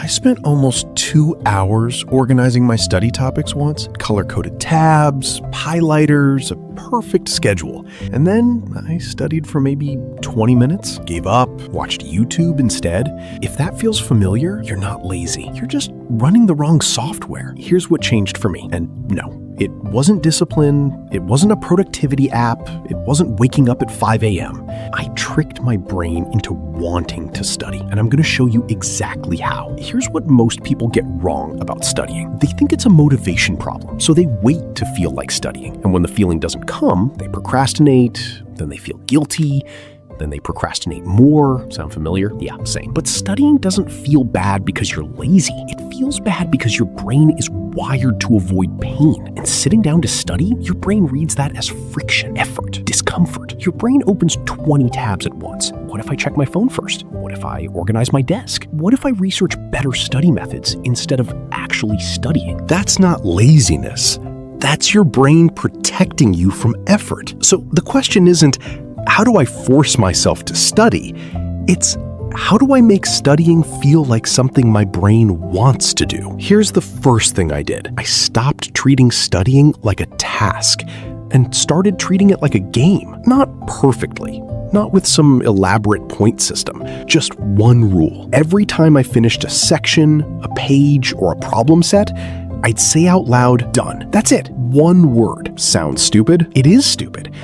I spent almost 2 hours organizing my study topics once. Color-coded tabs, highlighters, a perfect schedule. And then I studied for maybe 20 minutes, gave up, watched YouTube instead. If that feels familiar, you're not lazy. You're just running the wrong software. Here's what changed for me. And no, it wasn't discipline. It wasn't a productivity app. It wasn't waking up at 5 a.m. I tricked my brain into wanting to study, and I'm going to show you exactly how. Here's what most people get wrong about studying. They think it's a motivation problem, so they wait to feel like studying. And when the feeling doesn't come, they procrastinate, then they feel guilty, then they procrastinate more. Sound familiar? Yeah, same. But studying doesn't feel bad because you're lazy. It feels bad because your brain is wired to avoid pain. And sitting down to study, your brain reads that as friction, effort, discomfort. Your brain opens 20 tabs at once. What if I check my phone first? What if I organize my desk? What if I research better study methods instead of actually studying? That's not laziness. That's your brain protecting you from effort. So the question isn't, how do I force myself to study? It's, how do I make studying feel like something my brain wants to do? Here's the first thing I did. I stopped treating studying like a task and started treating it like a game. Not perfectly, not with some elaborate point system, just one rule. Every time I finished a section, a page, or a problem set, I'd say out loud, done. That's it. One word. Sounds stupid? It is stupid.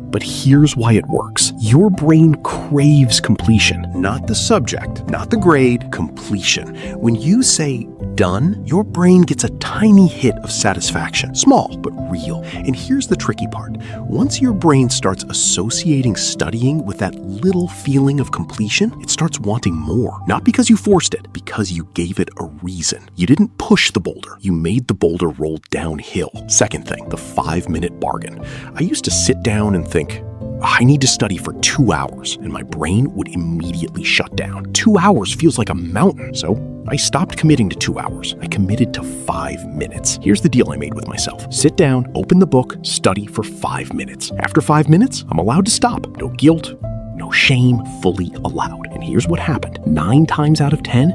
But here's why it works. Your brain craves completion. Not the subject, not the grade, completion. When you say done, your brain gets a tiny hit of satisfaction. Small, but real. And here's the tricky part. Once your brain starts associating studying with that little feeling of completion, it starts wanting more. Not because you forced it, because you gave it a reason. You didn't push the boulder. You made the boulder roll downhill. Second thing, the 5-minute bargain. I used to sit down and think, I need to study for 2 hours, and my brain would immediately shut down. 2 hours feels like a mountain, so I stopped committing to 2 hours. I committed to 5 minutes. Here's the deal I made with myself. Sit down, open the book, study for 5 minutes. After 5 minutes, I'm allowed to stop. No guilt, no shame, fully allowed. And here's what happened. 9 times out of 10,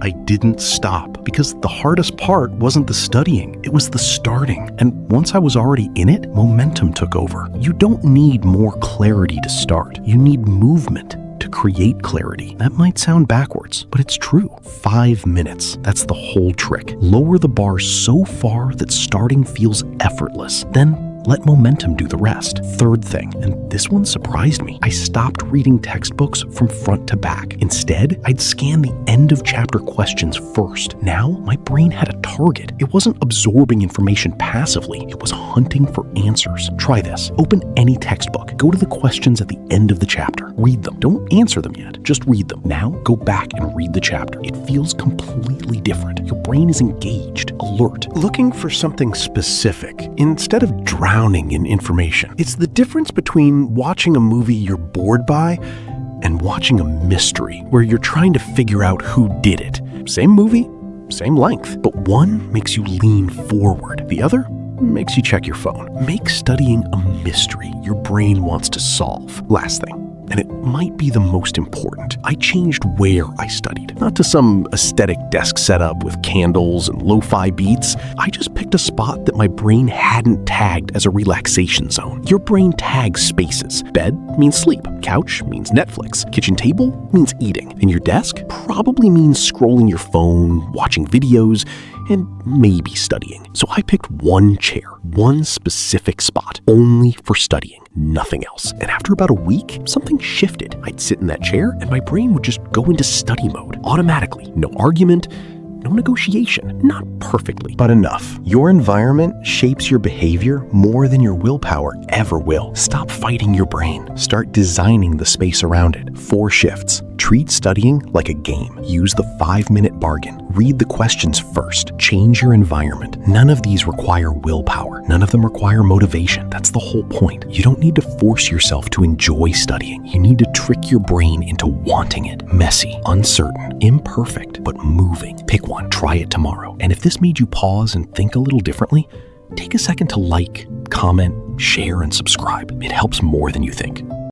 I didn't stop, because the hardest part wasn't the studying, it was the starting. And once I was already in it, momentum took over. You don't need more clarity to start. You need movement to create clarity. That might sound backwards, but it's true. 5 minutes. That's the whole trick. Lower the bar so far that starting feels effortless. Then let momentum do the rest. Third thing, and this one surprised me, I stopped reading textbooks from front to back. Instead, I'd scan the end of chapter questions first. Now, my brain had a target. It wasn't absorbing information passively. It was hunting for answers. Try this. Open any textbook. Go to the questions at the end of the chapter. Read them. Don't answer them yet. Just read them. Now, go back and read the chapter. It feels completely different. Your brain is engaged, alert, looking for something specific instead of drowning in information. It's the difference between watching a movie you're bored by and watching a mystery where you're trying to figure out who did it. Same movie, same length, but one makes you lean forward. The other makes you check your phone. Make studying a mystery your brain wants to solve. Last thing, and it might be the most important. I changed where I studied. Not to some aesthetic desk setup with candles and lo-fi beats. I just picked a spot that my brain hadn't tagged as a relaxation zone. Your brain tags spaces. Bed means sleep. Couch means Netflix. Kitchen table means eating. And your desk probably means scrolling your phone, watching videos, and maybe studying. So I picked one chair, one specific spot, only for studying, nothing else. And after about a week, something shifted. I'd sit in that chair and my brain would just go into study mode automatically. No argument, no negotiation. Not perfectly, but enough. Your environment shapes your behavior more than your willpower ever will. Stop fighting your brain. Start designing the space around it. 4 shifts. Treat studying like a game. Use the 5-minute bargain. Read the questions first. Change your environment. None of these require willpower. None of them require motivation. That's the whole point. You don't need to force yourself to enjoy studying. You need to trick your brain into wanting it. Messy, uncertain, imperfect, but moving. Pick one. Try it tomorrow. And if this made you pause and think a little differently, take a second to like, comment, share, and subscribe. It helps more than you think.